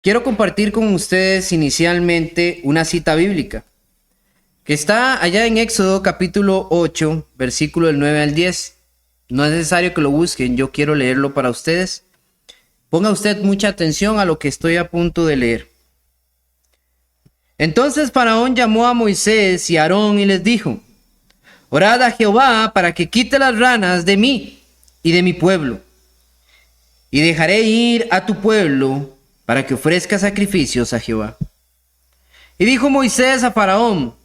Quiero compartir con ustedes inicialmente una cita bíblica que está allá en Éxodo capítulo 8, versículo del 9 al 10. No es necesario que lo busquen, yo quiero leerlo para ustedes. Ponga usted mucha atención a lo que estoy a punto de leer. Entonces Faraón llamó a Moisés y a Aarón y les dijo: orad a Jehová para que quite las ranas de mí y de mi pueblo, y dejaré ir a tu pueblo para que ofrezca sacrificios a Jehová. Y dijo Moisés a Faraón: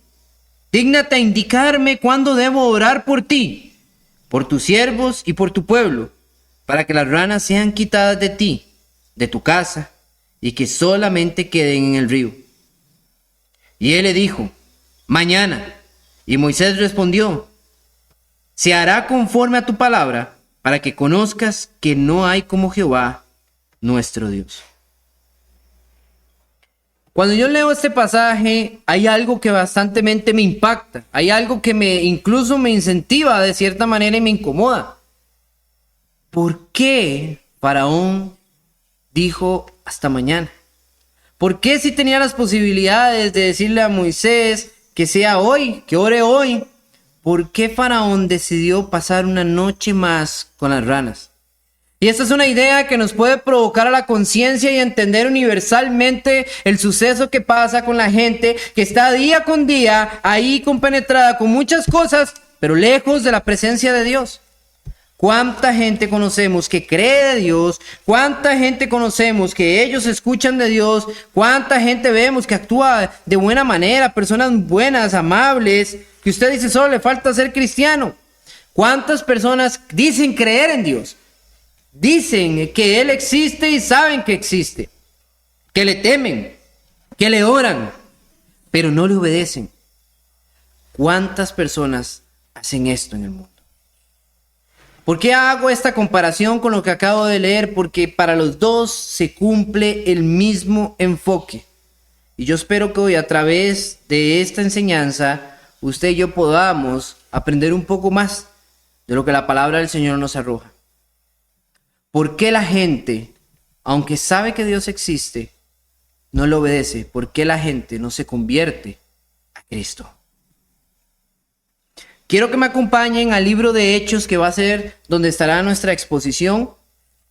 dígnate a indicarme cuándo debo orar por ti, por tus siervos y por tu pueblo, para que las ranas sean quitadas de ti, de tu casa, y que solamente queden en el río. Y él le dijo: mañana. Y Moisés respondió: se hará conforme a tu palabra, para que conozcas que no hay como Jehová, nuestro Dios. Cuando yo leo este pasaje, hay algo que bastantemente me impacta. Hay algo que incluso me incentiva de cierta manera y me incomoda. ¿Por qué Faraón dijo hasta mañana? ¿Por qué si tenía las posibilidades de decirle a Moisés que sea hoy, que ore hoy? ¿Por qué Faraón decidió pasar una noche más con las ranas? Y esta es una idea que nos puede provocar a la conciencia y entender universalmente el suceso que pasa con la gente que está día con día ahí compenetrada con muchas cosas, pero lejos de la presencia de Dios. ¿Cuánta gente conocemos que cree de Dios? ¿Cuánta gente conocemos que ellos escuchan de Dios? ¿Cuánta gente vemos que actúa de buena manera? Personas buenas, amables, que usted dice solo le falta ser cristiano. ¿Cuántas personas dicen creer en Dios? Dicen que Él existe y saben que existe, que le temen, que le oran, pero no le obedecen. ¿Cuántas personas hacen esto en el mundo? ¿Por qué hago esta comparación con lo que acabo de leer? Porque para los dos se cumple el mismo enfoque. Y yo espero que hoy, a través de esta enseñanza, usted y yo podamos aprender un poco más de lo que la palabra del Señor nos arroja. ¿Por qué la gente, aunque sabe que Dios existe, no le obedece? ¿Por qué la gente no se convierte a Cristo? Quiero que me acompañen al libro de Hechos, que va a ser donde estará nuestra exposición.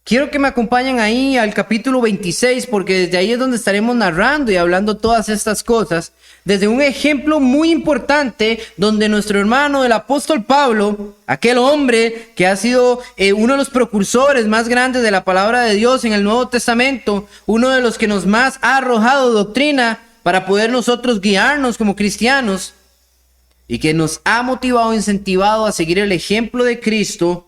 Quiero que me acompañen ahí al capítulo 26, porque desde ahí es donde estaremos narrando y hablando todas estas cosas. Desde un ejemplo muy importante donde nuestro hermano, el apóstol Pablo, aquel hombre que ha sido uno de los precursores más grandes de la palabra de Dios en el Nuevo Testamento, uno de los que nos más ha arrojado doctrina para poder nosotros guiarnos como cristianos, y que nos ha motivado e incentivado a seguir el ejemplo de Cristo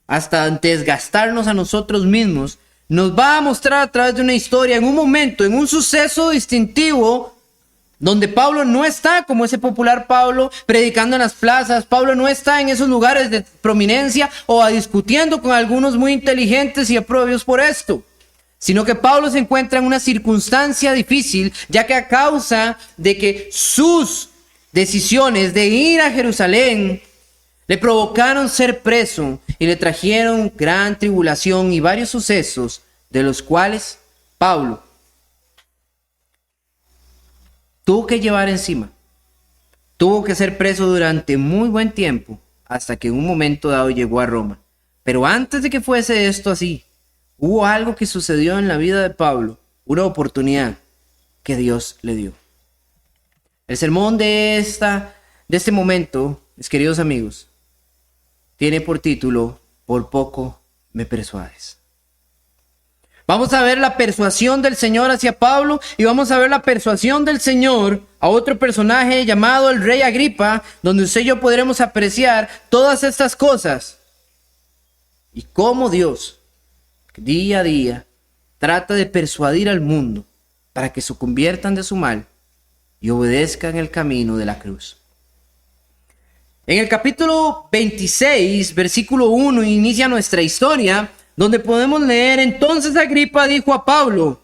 hasta desgastarnos a nosotros mismos, nos va a mostrar a través de una historia, en un momento, en un suceso distintivo, donde Pablo no está como ese popular Pablo predicando en las plazas. Pablo no está en esos lugares de prominencia o discutiendo con algunos muy inteligentes y aprobios por esto, sino que Pablo se encuentra en una circunstancia difícil, ya que a causa de que sus decisiones de ir a Jerusalén le provocaron ser preso y le trajeron gran tribulación y varios sucesos, de los cuales Pablo tuvo que llevar encima. Tuvo que ser preso durante muy buen tiempo, hasta que en un momento dado llegó a Roma. Pero antes de que fuese esto así, hubo algo que sucedió en la vida de Pablo, una oportunidad que Dios le dio. El sermón de este momento, mis queridos amigos, tiene por título: por poco me persuades. Vamos a ver la persuasión del Señor hacia Pablo y vamos a ver la persuasión del Señor a otro personaje llamado el rey Agripa, donde usted y yo podremos apreciar todas estas cosas y cómo Dios día a día trata de persuadir al mundo para que se conviertan de su mal y obedezcan el camino de la cruz. En el capítulo 26, versículo 1, inicia nuestra historia, donde podemos leer: entonces Agripa dijo a Pablo: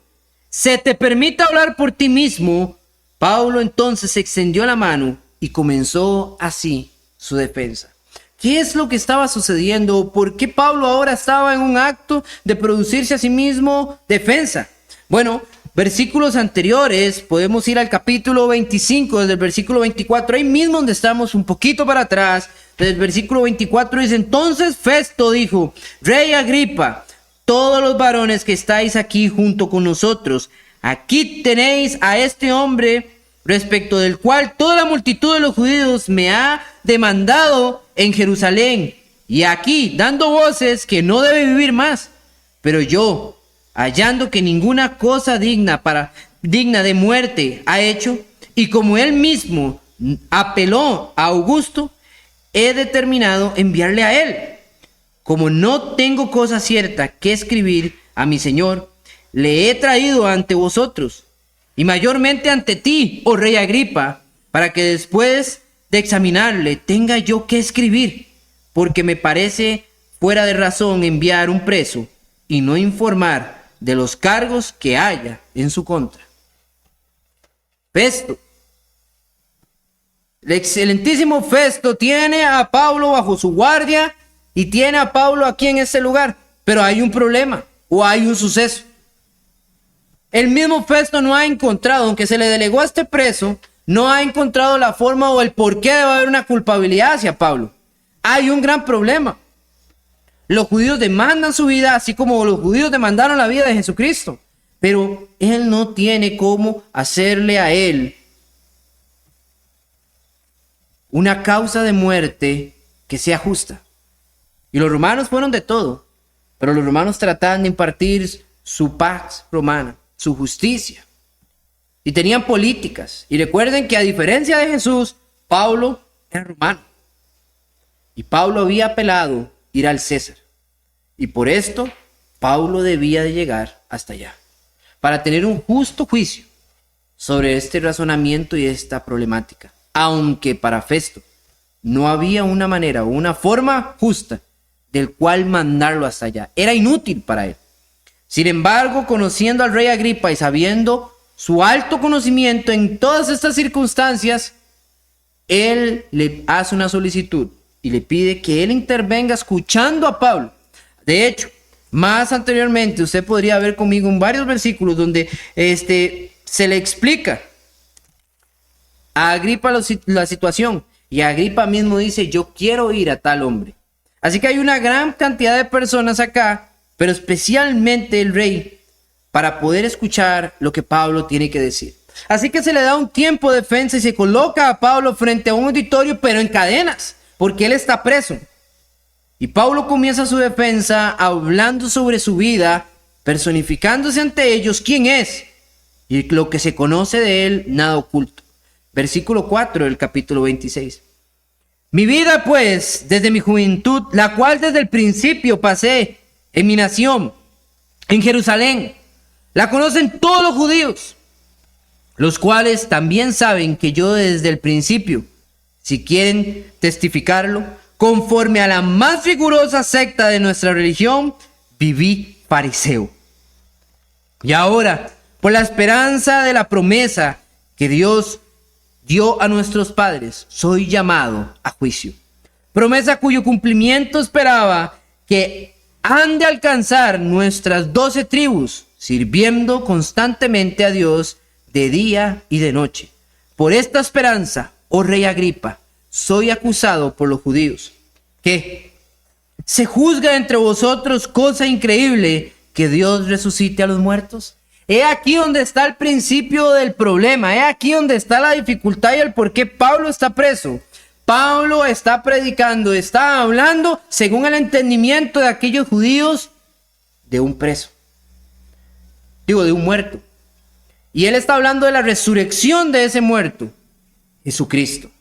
¿se te permite hablar por ti mismo? Pablo entonces extendió la mano y comenzó así su defensa. ¿Qué es lo que estaba sucediendo? ¿Por qué Pablo ahora estaba en un acto de producirse a sí mismo defensa? Bueno, versículos anteriores, podemos ir al capítulo 25, desde el versículo 24, ahí mismo donde estamos, un poquito para atrás, desde el versículo 24 dice: entonces Festo dijo: Rey Agripa, todos los varones que estáis aquí junto con nosotros, aquí tenéis a este hombre respecto del cual toda la multitud de los judíos me ha demandado en Jerusalén, y aquí dando voces que no debe vivir más. Pero yo, hallando que ninguna cosa digna de muerte ha hecho, y como él mismo apeló a Augusto, he determinado enviarle a él. Como no tengo cosa cierta que escribir a mi señor, le he traído ante vosotros, y mayormente ante ti, oh rey Agripa, para que después de examinarle tenga yo que escribir, porque me parece fuera de razón enviar un preso y no informar de los cargos que haya en su contra. Festo, el excelentísimo Festo, tiene a Pablo bajo su guardia y tiene a Pablo aquí en este lugar, pero hay un problema o hay un suceso. El mismo Festo no ha encontrado, aunque se le delegó a este preso, no ha encontrado la forma o el por qué debe haber una culpabilidad hacia Pablo. Hay un gran problema. Los judíos demandan su vida, así como los judíos demandaron la vida de Jesucristo. Pero él no tiene cómo hacerle a él una causa de muerte que sea justa. Y los romanos fueron de todo, pero los romanos trataban de impartir su paz romana, su justicia. Y tenían políticas. Y recuerden que a diferencia de Jesús, Pablo era romano. Y Pablo había apelado ir al César. Y por esto, Pablo debía de llegar hasta allá, para tener un justo juicio sobre este razonamiento y esta problemática. Aunque para Festo no había una manera o una forma justa del cual mandarlo hasta allá. Era inútil para él. Sin embargo, conociendo al rey Agripa y sabiendo su alto conocimiento en todas estas circunstancias, él le hace una solicitud y le pide que él intervenga escuchando a Pablo. De hecho, más anteriormente usted podría ver conmigo en varios versículos donde se le explica a Agripa la situación, y Agripa mismo dice: yo quiero ir a tal hombre. Así que hay una gran cantidad de personas acá, pero especialmente el rey, para poder escuchar lo que Pablo tiene que decir. Así que se le da un tiempo de defensa y se coloca a Pablo frente a un auditorio, pero en cadenas, porque él está preso. Y Pablo comienza su defensa hablando sobre su vida, personificándose ante ellos quién es y lo que se conoce de él, nada oculto. Versículo 4 del capítulo 26. Mi vida, pues, desde mi juventud, la cual desde el principio pasé en mi nación, en Jerusalén, la conocen todos los judíos, los cuales también saben que yo desde el principio, si quieren testificarlo, conforme a la más rigurosa secta de nuestra religión, viví fariseo. Y ahora, por la esperanza de la promesa que Dios dio a nuestros padres, soy llamado a juicio. Promesa cuyo cumplimiento esperaba que han de alcanzar nuestras 12 tribus, sirviendo constantemente a Dios de día y de noche. Por esta esperanza, oh rey Agripa, soy acusado por los judíos. ¿Qué? ¿Se juzga entre vosotros cosa increíble que Dios resucite a los muertos? He aquí donde está el principio del problema. He aquí donde está la dificultad y el por qué Pablo está preso. Pablo está predicando, está hablando según el entendimiento de aquellos judíos de un preso. De un muerto. Y él está hablando de la resurrección de ese muerto, Jesucristo.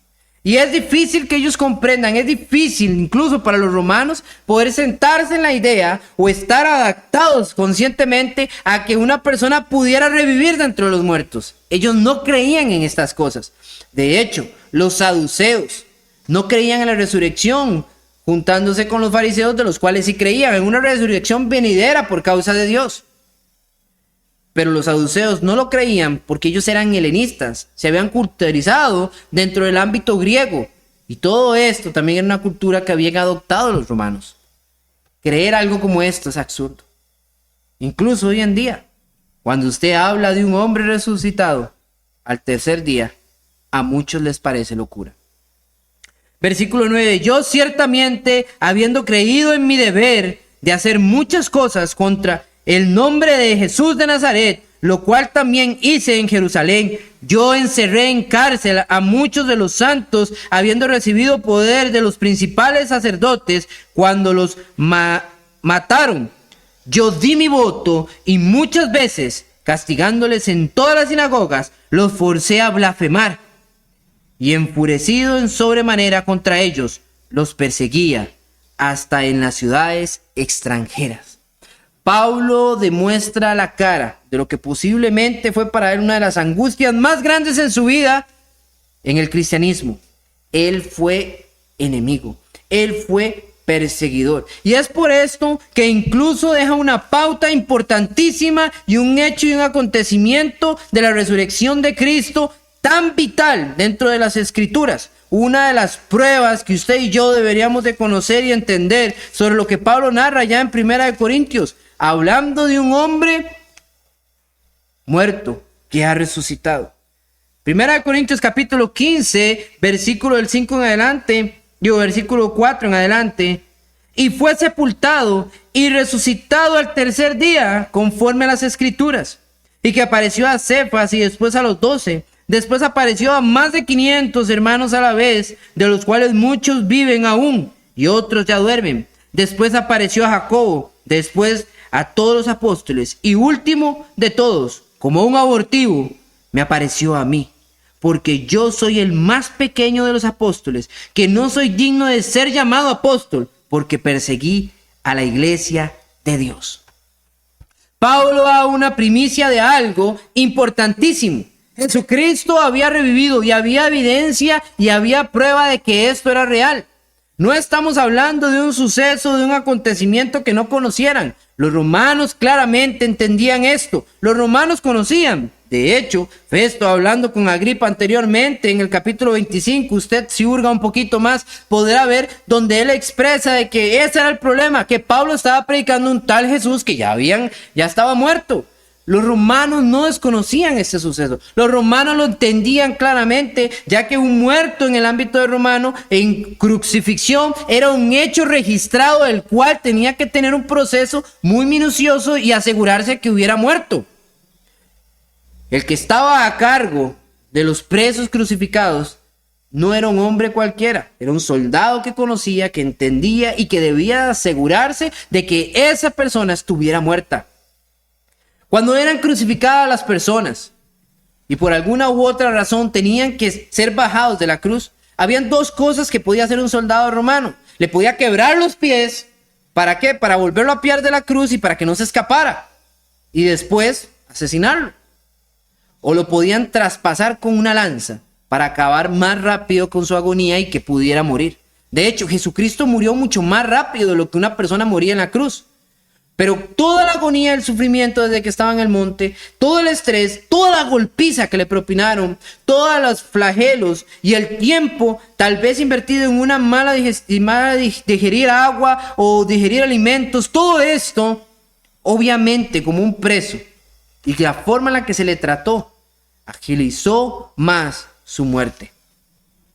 Y es difícil que ellos comprendan, es difícil incluso para los romanos poder sentarse en la idea o estar adaptados conscientemente a que una persona pudiera revivir dentro de los muertos. Ellos no creían en estas cosas. De hecho, los saduceos no creían en la resurrección, juntándose con los fariseos, de los cuales sí creían en una resurrección venidera por causa de Dios. Pero los saduceos no lo creían porque ellos eran helenistas, se habían culturizado dentro del ámbito griego. Y todo esto también era una cultura que habían adoptado los romanos. Creer algo como esto es absurdo. Incluso hoy en día, Cuando usted habla de un hombre resucitado al tercer día, a muchos les parece locura. Versículo 9. Yo ciertamente, habiendo creído en mi deber de hacer muchas cosas contra el nombre de Jesús de Nazaret, lo cual también hice en Jerusalén, yo encerré en cárcel a muchos de los santos, habiendo recibido poder de los principales sacerdotes cuando los mataron. Yo di mi voto y muchas veces, castigándoles en todas las sinagogas, los forcé a blasfemar. Y enfurecido en sobremanera contra ellos, los perseguía hasta en las ciudades extranjeras. Pablo demuestra la cara de lo que posiblemente fue para él una de las angustias más grandes en su vida en el cristianismo. Él fue enemigo, él fue perseguidor. Y es por esto que incluso deja una pauta importantísima y un hecho y un acontecimiento de la resurrección de Cristo tan vital dentro de las Escrituras. Una de las pruebas que usted y yo deberíamos de conocer y entender sobre lo que Pablo narra ya en 1 Corintios, hablando de un hombre muerto que ha resucitado. 1 Corintios capítulo 15, versículo del 5 en adelante, versículo 4 en adelante. Y fue sepultado y resucitado al tercer día, conforme a las Escrituras. Y que apareció a Cefas y después a los 12. Después apareció a más de 500 hermanos a la vez, de los cuales muchos viven aún y otros ya duermen. Después apareció a Jacobo, después a todos los apóstoles, y último de todos, como un abortivo, me apareció a mí, porque yo soy el más pequeño de los apóstoles, que no soy digno de ser llamado apóstol, porque perseguí a la iglesia de Dios. Pablo da una primicia de algo importantísimo. Jesucristo había revivido y había evidencia y había prueba de que esto era real. No estamos hablando de un suceso, de un acontecimiento que no conocieran. Los romanos claramente entendían esto. Los romanos conocían. De hecho, Festo, hablando con Agripa anteriormente en el capítulo 25, usted si hurga un poquito más, podrá ver donde él expresa de que ese era el problema, que Pablo estaba predicando un tal Jesús que ya estaba muerto. Los romanos no desconocían este suceso. Los romanos lo entendían claramente, ya que un muerto en el ámbito de romano, en crucifixión, era un hecho registrado del cual tenía que tener un proceso muy minucioso y asegurarse que hubiera muerto. El que estaba a cargo de los presos crucificados no era un hombre cualquiera, era un soldado que conocía, que entendía y que debía asegurarse de que esa persona estuviera muerta. Cuando eran crucificadas las personas y por alguna u otra razón tenían que ser bajados de la cruz, habían dos cosas que podía hacer un soldado romano. Le podía quebrar los pies, ¿para qué? Para volverlo a pillar de la cruz y para que no se escapara. Y después asesinarlo. O lo podían traspasar con una lanza para acabar más rápido con su agonía y que pudiera morir. De hecho, Jesucristo murió mucho más rápido de lo que una persona moría en la cruz. Pero toda la agonía, el sufrimiento desde que estaba en el monte, todo el estrés, toda la golpiza que le propinaron, todos los flagelos y el tiempo tal vez invertido en una mala digerir agua o digerir alimentos, todo esto, obviamente como un preso, y la forma en la que se le trató, agilizó más su muerte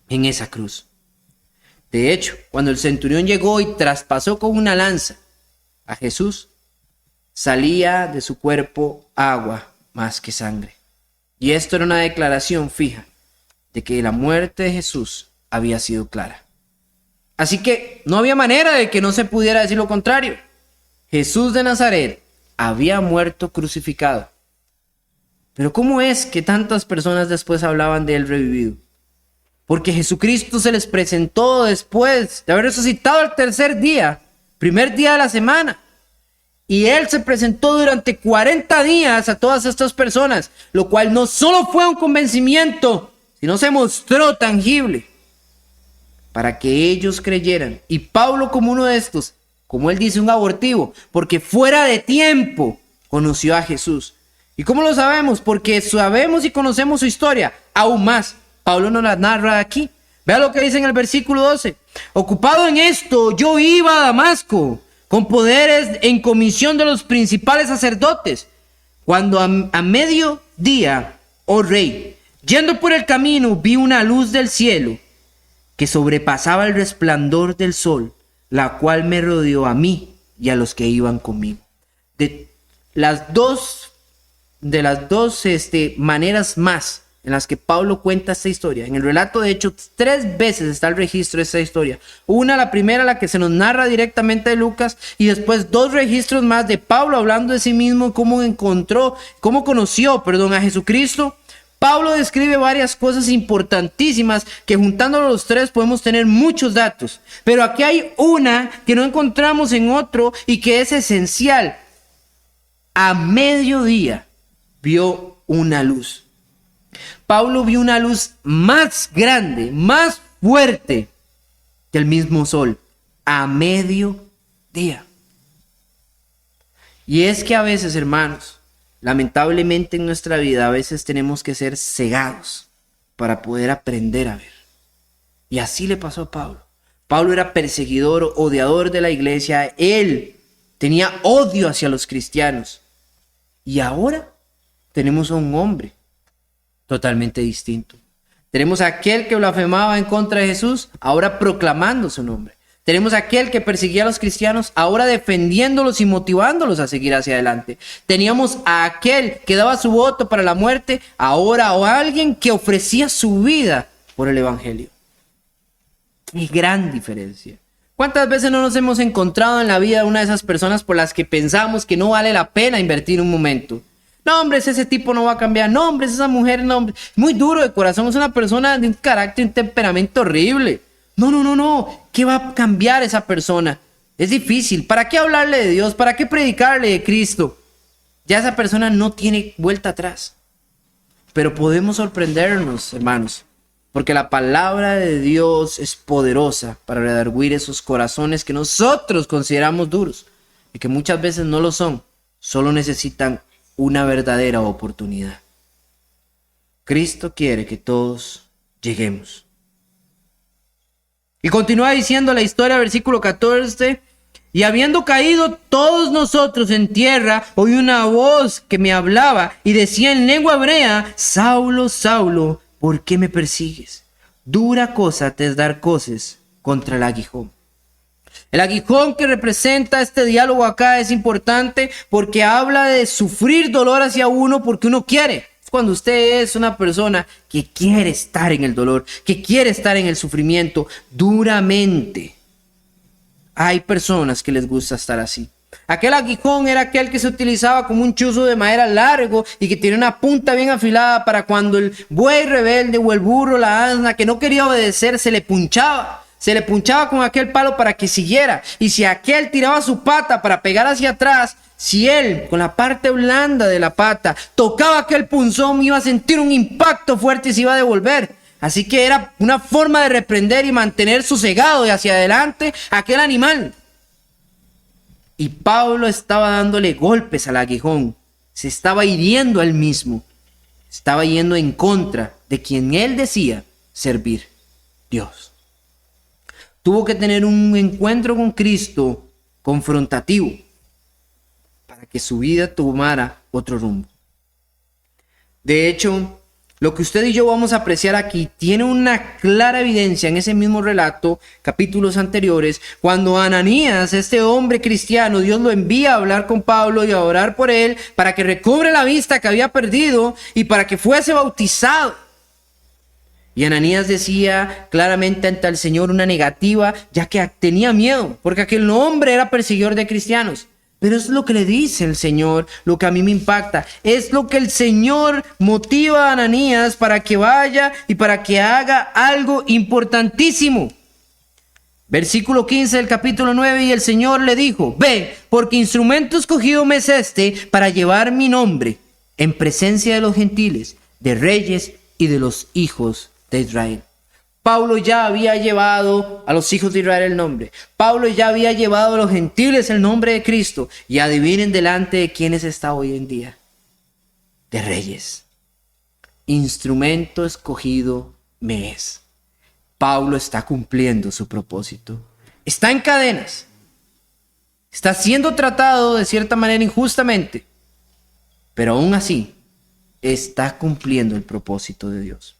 en esa cruz. De hecho, cuando el centurión llegó y traspasó con una lanza a Jesús, salía de su cuerpo agua más que sangre. Y esto era una declaración fija de que la muerte de Jesús había sido clara. Así que no había manera de que no se pudiera decir lo contrario. Jesús de Nazaret había muerto crucificado. Pero ¿cómo es que tantas personas después hablaban de él revivido? Porque Jesucristo se les presentó después de haber resucitado al tercer día, primer día de la semana. Y él se presentó durante 40 días a todas estas personas, lo cual no solo fue un convencimiento, sino se mostró tangible para que ellos creyeran. Y Pablo, como uno de estos, como él dice, un abortivo, porque fuera de tiempo conoció a Jesús. ¿Y cómo lo sabemos? Porque sabemos y conocemos su historia. Aún más, Pablo nos la narra aquí. Vea lo que dice en el versículo 12. Ocupado en esto, yo iba a Damasco con poderes en comisión de los principales sacerdotes. Cuando a mediodía, oh rey, yendo por el camino, vi una luz del cielo que sobrepasaba el resplandor del sol, la cual me rodeó a mí y a los que iban conmigo. De las dos maneras más en las que Pablo cuenta esta historia, en el relato de Hechos 3 veces está el registro de esta historia. Una, la primera, la que se nos narra directamente de Lucas, y después 2 registros más de Pablo hablando de sí mismo, cómo conoció a Jesucristo. Pablo describe varias cosas importantísimas que juntándolo los 3 podemos tener muchos datos. Pero aquí hay una que no encontramos en otro y que es esencial. A mediodía vio una luz. Pablo vio una luz más grande, más fuerte que el mismo sol. A mediodía. Y es que a veces, hermanos, lamentablemente en nuestra vida a veces tenemos que ser cegados para poder aprender a ver. Y así le pasó a Pablo. Pablo era perseguidor, odiador de la iglesia. Él tenía odio hacia los cristianos. Y ahora tenemos a un hombre totalmente distinto. Tenemos a aquel que blasfemaba en contra de Jesús, ahora proclamando su nombre. Tenemos a aquel que perseguía a los cristianos, ahora defendiéndolos y motivándolos a seguir hacia adelante. Teníamos a aquel que daba su voto para la muerte, ahora a alguien que ofrecía su vida por el evangelio. ¡Qué gran diferencia! ¿Cuántas veces no nos hemos encontrado en la vida de una de esas personas por las que pensamos que no vale la pena invertir un momento? No, hombre, ese tipo no va a cambiar. No, hombre, esa mujer, no, hombre, muy duro de corazón, es una persona de un carácter, un temperamento horrible. No. ¿Qué va a cambiar esa persona? Es difícil. ¿Para qué hablarle de Dios? ¿Para qué predicarle de Cristo? Ya esa persona no tiene vuelta atrás. Pero podemos sorprendernos, hermanos, porque la palabra de Dios es poderosa para redarguir esos corazones que nosotros consideramos duros y que muchas veces no lo son. Solo necesitan una verdadera oportunidad. Cristo quiere que todos lleguemos. Y continúa diciendo la historia, versículo 14. Y habiendo caído todos nosotros en tierra, oí una voz que me hablaba y decía en lengua hebrea: Saulo, Saulo, ¿por qué me persigues? Dura cosa te es dar coces contra el aguijón. El aguijón que representa este diálogo acá es importante porque habla de sufrir dolor hacia uno porque uno quiere. Es cuando usted es una persona que quiere estar en el dolor, que quiere estar en el sufrimiento duramente. Hay personas que les gusta estar así. Aquel aguijón era aquel que se utilizaba como un chuzo de madera largo y que tiene una punta bien afilada para cuando el buey rebelde o el burro, la asna que no quería obedecer, se le punchaba. Se le punchaba con aquel palo para que siguiera. Y si aquel tiraba su pata para pegar hacia atrás, si él, con la parte blanda de la pata, tocaba aquel punzón, iba a sentir un impacto fuerte y se iba a devolver. Así que era una forma de reprender y mantener sosegado y hacia adelante aquel animal. Y Pablo estaba dándole golpes al aguijón. Se estaba hiriendo a él mismo. Estaba yendo en contra de quien él decía servir, Dios. Tuvo que tener un encuentro con Cristo confrontativo para que su vida tomara otro rumbo. De hecho, lo que usted y yo vamos a apreciar aquí tiene una clara evidencia en ese mismo relato, capítulos anteriores, cuando Ananías, este hombre cristiano, Dios lo envía a hablar con Pablo y a orar por él para que recobre la vista que había perdido y para que fuese bautizado. Y Ananías decía claramente ante el Señor una negativa, ya que tenía miedo, porque aquel hombre era perseguidor de cristianos. Pero es lo que le dice el Señor, lo que a mí me impacta. Es lo que el Señor motiva a Ananías para que vaya y para que haga algo importantísimo. Versículo 15 del capítulo 9, y el Señor le dijo: ve, porque instrumento escogido me es este para llevar mi nombre en presencia de los gentiles, de reyes y de los hijos de Israel. Pablo ya había llevado a los hijos de Israel el nombre. Pablo ya había llevado a los gentiles el nombre de Cristo. Y adivinen delante de quiénes está hoy en día. De reyes. Instrumento escogido me es. Pablo está cumpliendo su propósito. Está en cadenas. Está siendo tratado de cierta manera injustamente. pero aún así está cumpliendo el propósito de Dios.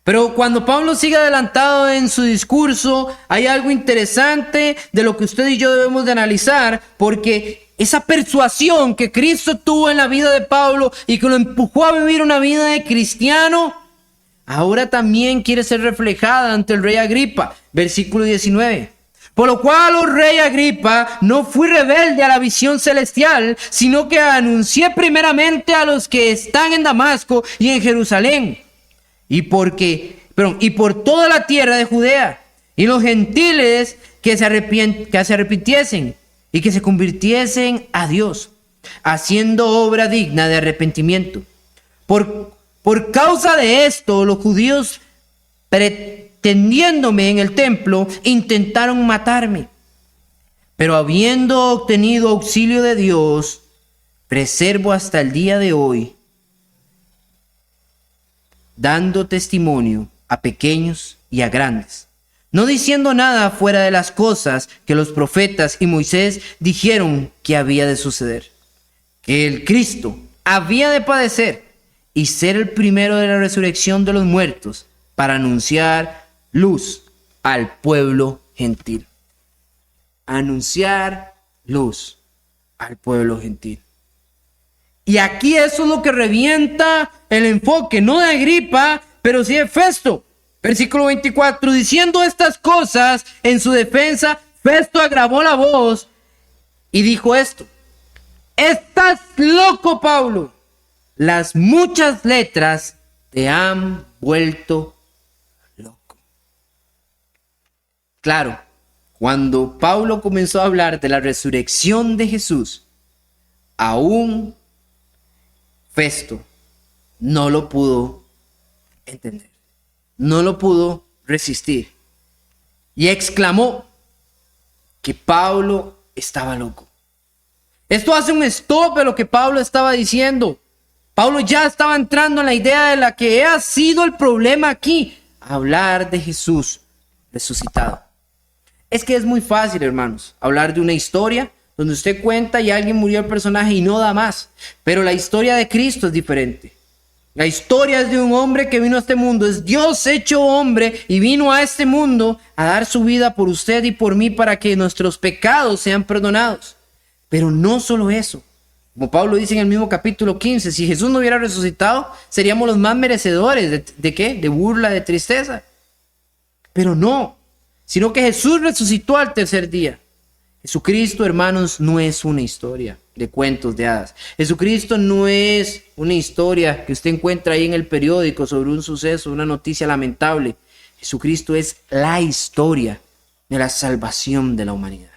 Pero cuando Pablo sigue adelantado en su discurso, hay algo interesante de lo que usted y yo debemos de analizar, porque esa persuasión que Cristo tuvo en la vida de Pablo y que lo empujó a vivir una vida de cristiano, ahora también quiere ser reflejada ante el rey Agripa. Versículo 19. Por lo cual, oh rey Agripa, no fui rebelde a la visión celestial, sino que anuncié primeramente a los que están en Damasco y en Jerusalén, y por toda la tierra de Judea, y los gentiles que se arrepintiesen y que se convirtiesen a Dios, haciendo obra digna de arrepentimiento. Por causa de esto, los judíos, pretendiéndome en el templo, intentaron matarme. Pero habiendo obtenido auxilio de Dios, preservo hasta el día de hoy, dando testimonio a pequeños y a grandes, no diciendo nada fuera de las cosas que los profetas y Moisés dijeron que había de suceder, que el Cristo había de padecer y ser el primero de la resurrección de los muertos, para anunciar luz al pueblo gentil. Anunciar luz al pueblo gentil. Y aquí eso es lo que revienta el enfoque, no de Agripa, pero sí de Festo. Versículo 24, diciendo estas cosas en su defensa, Festo agravó la voz y dijo esto: estás loco, Pablo. Las muchas letras te han vuelto loco. Claro, cuando Pablo comenzó a hablar de la resurrección de Jesús, aún Festo no lo pudo entender, no lo pudo resistir y exclamó que Pablo estaba loco. Esto hace un stop de lo que Pablo estaba diciendo. Pablo ya estaba entrando en la idea de la que ha sido el problema aquí: hablar de Jesús resucitado. Es que es muy fácil, hermanos, hablar de una historia donde usted cuenta y alguien murió el personaje y no da más. Pero la historia de Cristo es diferente. La historia es de un hombre que vino a este mundo. Es Dios hecho hombre y vino a este mundo a dar su vida por usted y por mí para que nuestros pecados sean perdonados. Pero no solo eso. Como Pablo dice en el mismo capítulo 15, si Jesús no hubiera resucitado, seríamos los más merecedores ¿de qué? De burla, de tristeza. Pero no, sino que Jesús resucitó al tercer día. Jesucristo, hermanos, no es una historia de cuentos de hadas. Jesucristo no es una historia que usted encuentra ahí en el periódico sobre un suceso, una noticia lamentable. Jesucristo es la historia de la salvación de la humanidad.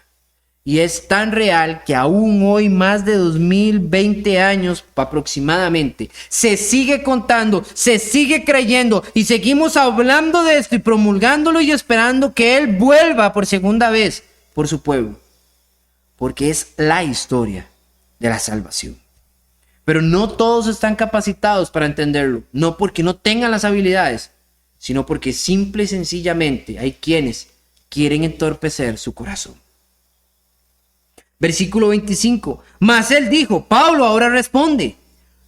Y es tan real que aún hoy, más de 2020 años aproximadamente, se sigue contando, se sigue creyendo y seguimos hablando de esto y promulgándolo y esperando que Él vuelva por segunda vez por su pueblo. Porque es la historia de la salvación. Pero no todos están capacitados para entenderlo. No porque no tengan las habilidades, sino porque simple y sencillamente hay quienes quieren entorpecer su corazón. Versículo 25. Mas él dijo, Pablo ahora responde: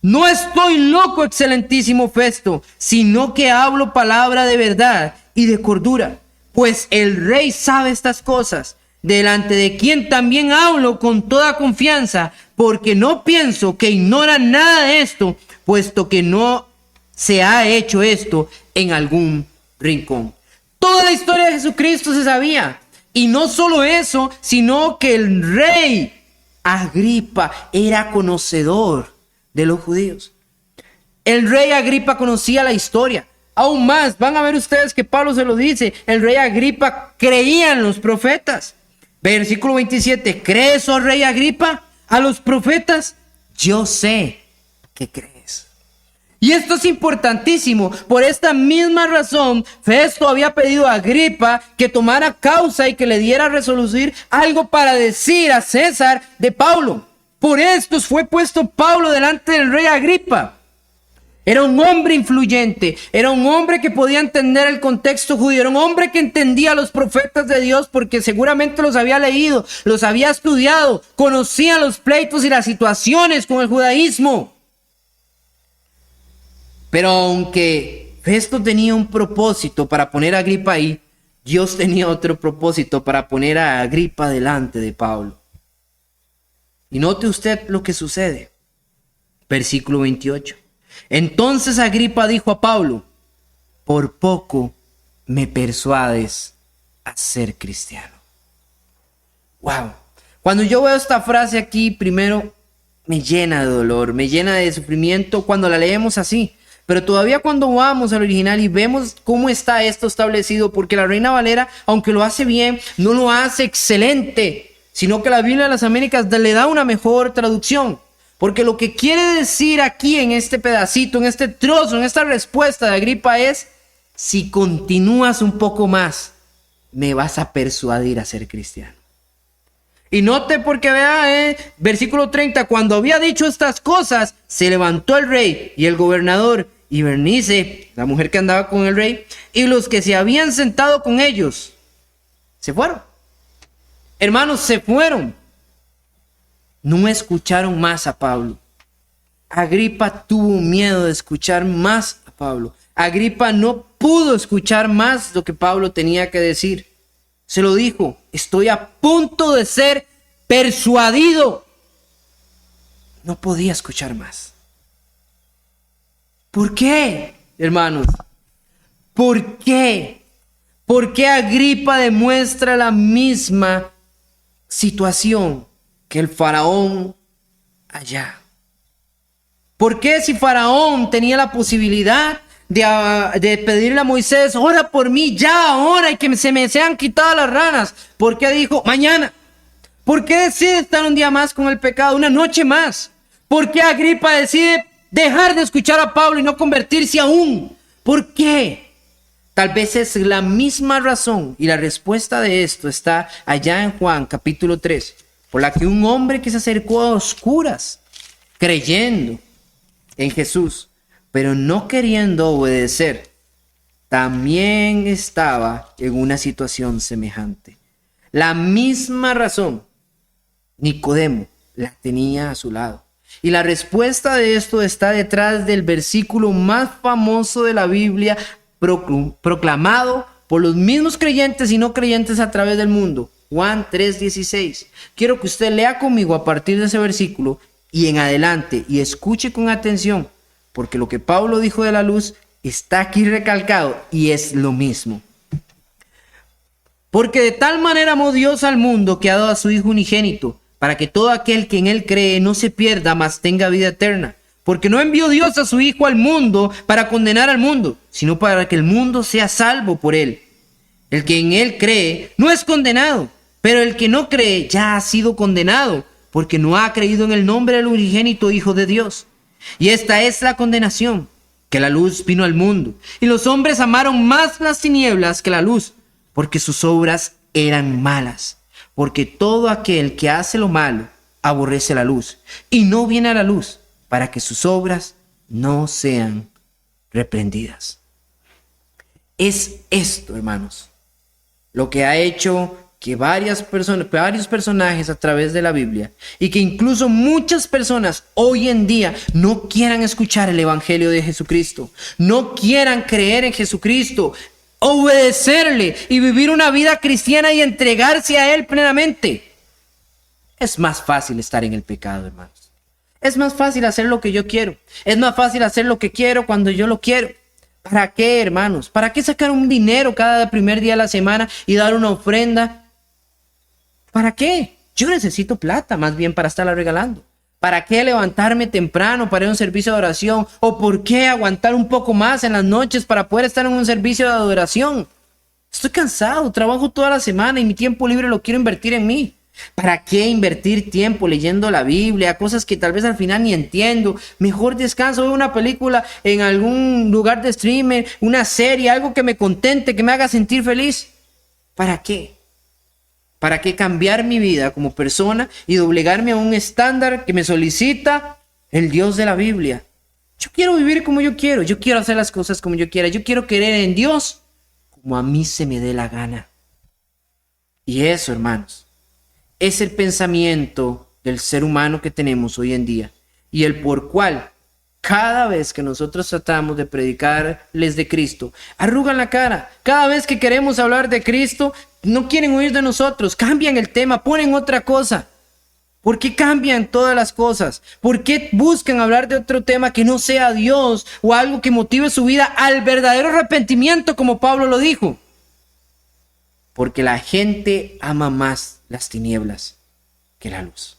no estoy loco, excelentísimo Festo, sino que hablo palabra de verdad y de cordura. Pues el rey sabe estas cosas, delante de quien también hablo con toda confianza, porque no pienso que ignora nada de esto, puesto que no se ha hecho esto en algún rincón. Toda la historia de Jesucristo se sabía. Y no solo eso, sino que el rey Agripa era conocedor de los judíos. El rey Agripa conocía la historia. Aún más, van a ver ustedes que Pablo se lo dice, el rey Agripa creía en los profetas. Versículo 27, ¿crees, oh rey Agripa, a los profetas? Yo sé que crees. Y esto es importantísimo. Por esta misma razón, Festo había pedido a Agripa que tomara causa y que le diera a resolución algo para decir a César de Pablo. Por esto fue puesto Pablo delante del rey Agripa. Era un hombre influyente, era un hombre que podía entender el contexto judío, era un hombre que entendía a los profetas de Dios porque seguramente los había leído, los había estudiado, conocía los pleitos y las situaciones con el judaísmo. Pero aunque Festo tenía un propósito para poner a Agripa ahí, Dios tenía otro propósito para poner a Agripa delante de Pablo. Y note usted lo que sucede. Versículo 28. Entonces Agripa dijo a Pablo: por poco me persuades a ser cristiano. Wow. Cuando yo veo esta frase aquí, primero me llena de dolor, me llena de sufrimiento cuando la leemos así. Pero todavía cuando vamos al original y vemos cómo está esto establecido, porque la Reina Valera, aunque lo hace bien, no lo hace excelente, sino que la Biblia de las Américas le da una mejor traducción. Porque lo que quiere decir aquí en este pedacito, en este trozo, en esta respuesta de Agripa es: si continúas un poco más, me vas a persuadir a ser cristiano. Y note, porque vea, versículo 30, cuando había dicho estas cosas, se levantó el rey y el gobernador y Bernice, la mujer que andaba con el rey, y los que se habían sentado con ellos, se fueron. Hermanos, se fueron. No escucharon más a Pablo. Agripa tuvo miedo de escuchar más a Pablo. Agripa no pudo escuchar más lo que Pablo tenía que decir. Se lo dijo: estoy a punto de ser persuadido. No podía escuchar más. ¿Por qué, hermanos? ¿Por qué? ¿Por qué Agripa demuestra la misma situación que el faraón allá? ¿Por qué, si Faraón tenía la posibilidad de pedirle a Moisés: ora por mí ya, ahora, y que se me sean quitadas las ranas? ¿Por qué dijo mañana? ¿Por qué decide estar un día más con el pecado, una noche más? ¿Por qué Agripa decide dejar de escuchar a Pablo y no convertirse aún? ¿Por qué? Tal vez es la misma razón, y la respuesta de esto está allá en Juan capítulo 3, por la que un hombre que se acercó a oscuras, creyendo en Jesús, pero no queriendo obedecer, también estaba en una situación semejante. La misma razón Nicodemo la tenía a su lado. Y la respuesta de esto está detrás del versículo más famoso de la Biblia, proclamado por los mismos creyentes y no creyentes a través del mundo. Juan 3:16. Quiero que usted lea conmigo a partir de ese versículo y en adelante, y escuche con atención, porque lo que Pablo dijo de la luz está aquí recalcado y es lo mismo. Porque de tal manera amó Dios al mundo que ha dado a su Hijo unigénito, para que todo aquel que en él cree no se pierda, mas tenga vida eterna. Porque no envió Dios a su Hijo al mundo para condenar al mundo, sino para que el mundo sea salvo por él. El que en él cree no es condenado, pero el que no cree ya ha sido condenado, porque no ha creído en el nombre del unigénito Hijo de Dios. Y esta es la condenación, que la luz vino al mundo, y los hombres amaron más las tinieblas que la luz, porque sus obras eran malas. Porque todo aquel que hace lo malo aborrece la luz, y no viene a la luz, para que sus obras no sean reprendidas. Es esto, hermanos, lo que ha hecho que varios personajes a través de la Biblia, y que incluso muchas personas hoy en día no quieran escuchar el evangelio de Jesucristo, no quieran creer en Jesucristo, obedecerle y vivir una vida cristiana y entregarse a él plenamente. Es más fácil estar en el pecado, hermanos. Es más fácil hacer lo que yo quiero. Es más fácil hacer lo que quiero cuando yo lo quiero. ¿Para qué, hermanos? ¿Para qué sacar un dinero cada primer día de la semana y dar una ofrenda? ¿Para qué? Yo necesito plata más bien para estarla regalando. ¿Para qué levantarme temprano para ir a un servicio de oración? ¿O por qué aguantar un poco más en las noches para poder estar en un servicio de adoración? Estoy cansado, trabajo toda la semana y mi tiempo libre lo quiero invertir en mí. ¿Para qué invertir tiempo leyendo la Biblia, cosas que tal vez al final ni entiendo? Mejor descanso, veo una película en algún lugar de streaming, una serie, algo que me contente, que me haga sentir feliz. ¿Para qué? ¿Para qué cambiar mi vida como persona y doblegarme a un estándar que me solicita el Dios de la Biblia? Yo quiero vivir como yo quiero hacer las cosas como yo quiera, yo quiero creer en Dios como a mí se me dé la gana. Y eso, hermanos, es el pensamiento del ser humano que tenemos hoy en día y el por cual cada vez que nosotros tratamos de predicarles de Cristo, arrugan la cara. Cada vez que queremos hablar de Cristo, no quieren oír de nosotros, cambian el tema, ponen otra cosa. ¿Por qué cambian todas las cosas? ¿Por qué buscan hablar de otro tema que no sea Dios o algo que motive su vida al verdadero arrepentimiento, como Pablo lo dijo? Porque la gente ama más las tinieblas que la luz.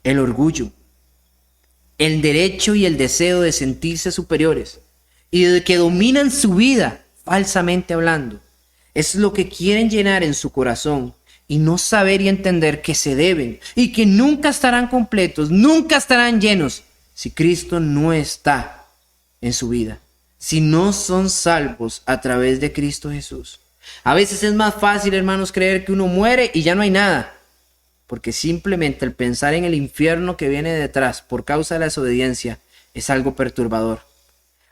El orgullo, el derecho y el deseo de sentirse superiores y de que dominan su vida, falsamente hablando, es lo que quieren llenar en su corazón y no saber y entender que se deben y que nunca estarán completos, nunca estarán llenos si Cristo no está en su vida, si no son salvos a través de Cristo Jesús. A veces es más fácil, hermanos, creer que uno muere y ya no hay nada, porque simplemente el pensar en el infierno que viene detrás por causa de la desobediencia es algo perturbador.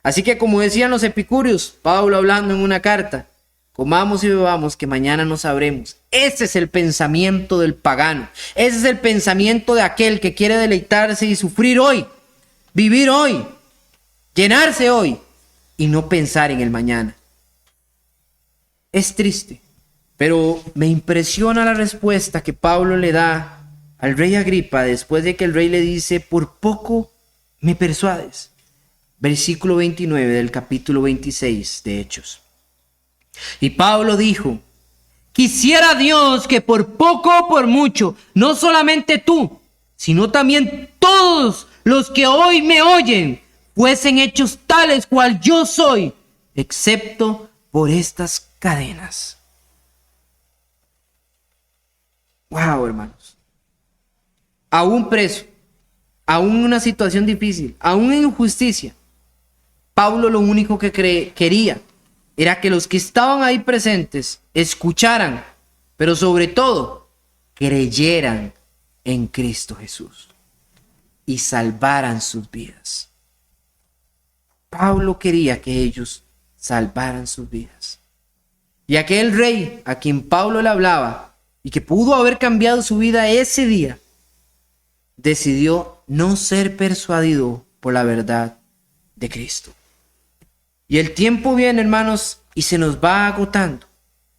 Así que, como decían los epicúreos, Pablo hablando en una carta, comamos y bebamos que mañana no sabremos. Ese es el pensamiento del pagano. Ese es el pensamiento de aquel que quiere deleitarse y sufrir hoy, vivir hoy, llenarse hoy y no pensar en el mañana. Es triste, pero me impresiona la respuesta que Pablo le da al rey Agripa después de que el rey le dice: por poco me persuades. Versículo 29 del capítulo 26 de Hechos. Y Pablo dijo: quisiera Dios que por poco o por mucho, no solamente tú, sino también todos los que hoy me oyen, fuesen hechos tales cual yo soy, excepto por estas cadenas. Wow, hermanos. Aún preso, aún en una situación difícil, aún en injusticia, Pablo lo único que quería era que los que estaban ahí presentes escucharan, pero sobre todo creyeran en Cristo Jesús y salvaran sus vidas. Pablo quería que ellos salvaran sus vidas. Y aquel rey a quien Pablo le hablaba y que pudo haber cambiado su vida ese día, decidió no ser persuadido por la verdad de Cristo. Y el tiempo viene, hermanos, y se nos va agotando.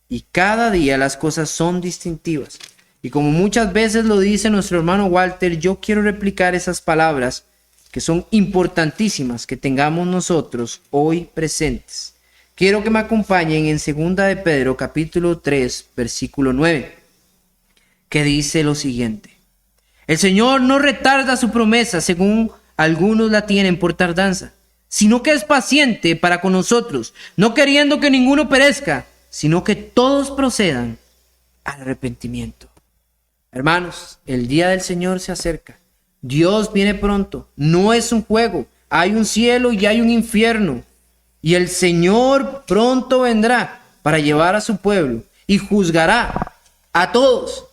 Y cada día las cosas son distintivas. Y como muchas veces lo dice nuestro hermano Walter, yo quiero replicar esas palabras que son importantísimas que tengamos nosotros hoy presentes. Quiero que me acompañen en 2 de Pedro, capítulo 3, versículo 9, que dice lo siguiente: el Señor no retarda su promesa, según algunos la tienen por tardanza, sino que es paciente para con nosotros, no queriendo que ninguno perezca, sino que todos procedan al arrepentimiento. Hermanos, el día del Señor se acerca. Dios viene pronto. No es un juego. Hay un cielo y hay un infierno. Y el Señor pronto vendrá para llevar a su pueblo y juzgará a todos.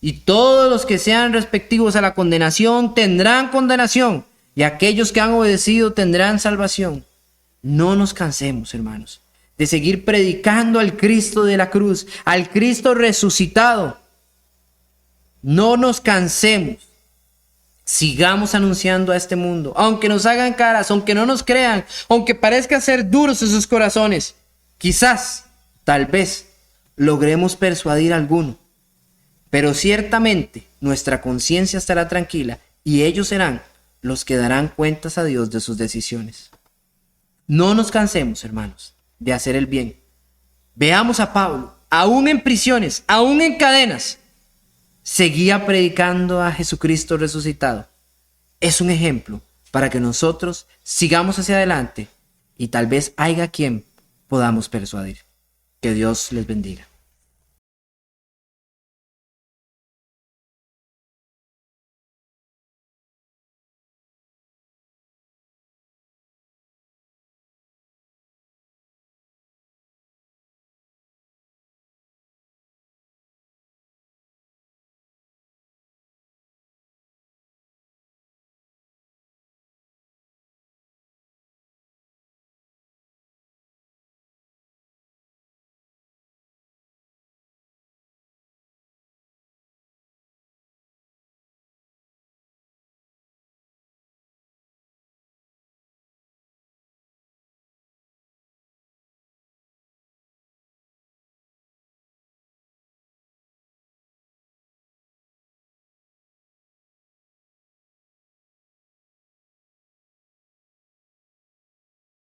Y todos los que sean respectivos a la condenación tendrán condenación, y aquellos que han obedecido tendrán salvación. No nos cansemos, hermanos, de seguir predicando al Cristo de la cruz, al Cristo resucitado. No nos cansemos. Sigamos anunciando a este mundo, aunque nos hagan caras, aunque no nos crean, aunque parezca ser duros en sus corazones. Quizás, tal vez, logremos persuadir a alguno, pero ciertamente nuestra conciencia estará tranquila y ellos serán los que darán cuentas a Dios de sus decisiones. No nos cansemos, hermanos, de hacer el bien. Veamos a Pablo, aún en prisiones, aún en cadenas, seguía predicando a Jesucristo resucitado. Es un ejemplo para que nosotros sigamos hacia adelante y tal vez haya quien podamos persuadir. Que Dios les bendiga.